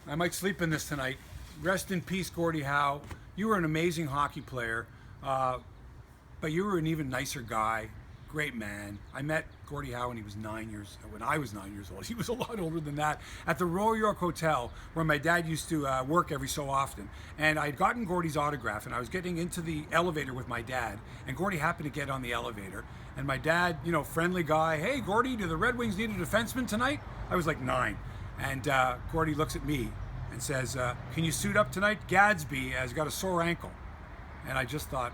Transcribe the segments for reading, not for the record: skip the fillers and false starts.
I might sleep in this tonight. Rest in peace, Gordie Howe. You were an amazing hockey player, but you were an even nicer guy. Great man. I met Gordie Howe when I was 9 years old. He was a lot older than that, at the Royal York Hotel, where my dad used to work every so often. And I'd gotten Gordie's autograph, and I was getting into the elevator with my dad, and Gordie happened to get on the elevator. And my dad, friendly guy, "Hey, Gordie, do the Red Wings need a defenseman tonight?" I was like 9. And Gordie looks at me and says, "Can you suit up tonight? Gadsby has got a sore ankle." And I just thought,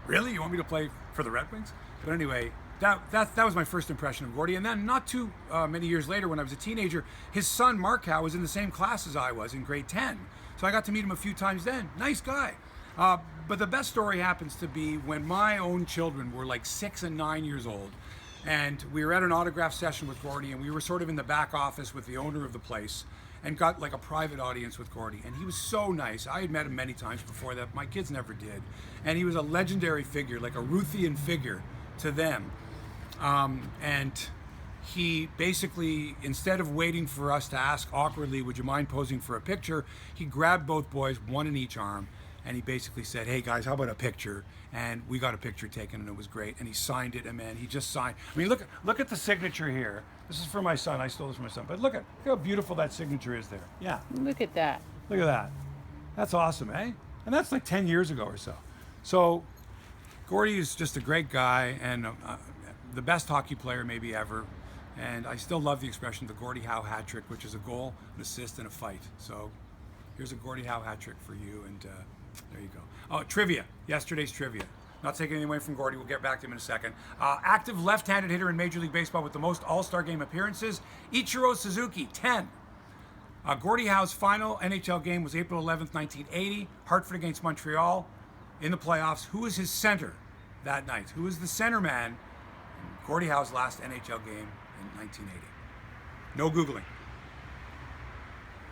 really? You want me to play for the Red Wings? But anyway, that was my first impression of Gordie. And then not too many years later, when I was a teenager, his son, Mark Howe, was in the same class as I was in grade 10. So I got to meet him a few times then. Nice guy. But the best story happens to be when my own children were like 6 and 9 years old. And we were at an autograph session with Gordie, and we were sort of in the back office with the owner of the place, and got like a private audience with Gordie. And he was so nice. I had met him many times before that. My kids never did. And he was a legendary figure, like a Ruthian figure to them. And he basically, instead of waiting for us to ask awkwardly, "Would you mind posing for a picture?" he grabbed both boys, one in each arm, and he basically said, "Hey guys, how about a picture?" And we got a picture taken, and it was great. And he signed it, and man, he just signed. I mean, look at the signature here. This is for my son. I stole this from my son. But look how beautiful that signature is there. Yeah. Look at that. Look at that. That's awesome, eh? And that's like 10 years ago or so. So Gordie is just a great guy, and the best hockey player maybe ever. And I still love the expression, the Gordie Howe hat trick, which is a goal, an assist, and a fight. So here's a Gordie Howe hat trick for you, and there you go. Oh, trivia. Yesterday's trivia. Not taking anything away from Gordie. We'll get back to him in a second. Active left-handed hitter in Major League Baseball with the most All-Star Game appearances, Ichiro Suzuki, 10. Gordie Howe's final NHL game was April 11th, 1980, Hartford against Montreal in the playoffs. Who was his center that night? Who was the center man in Gordie Howe's last NHL game in 1980? No Googling.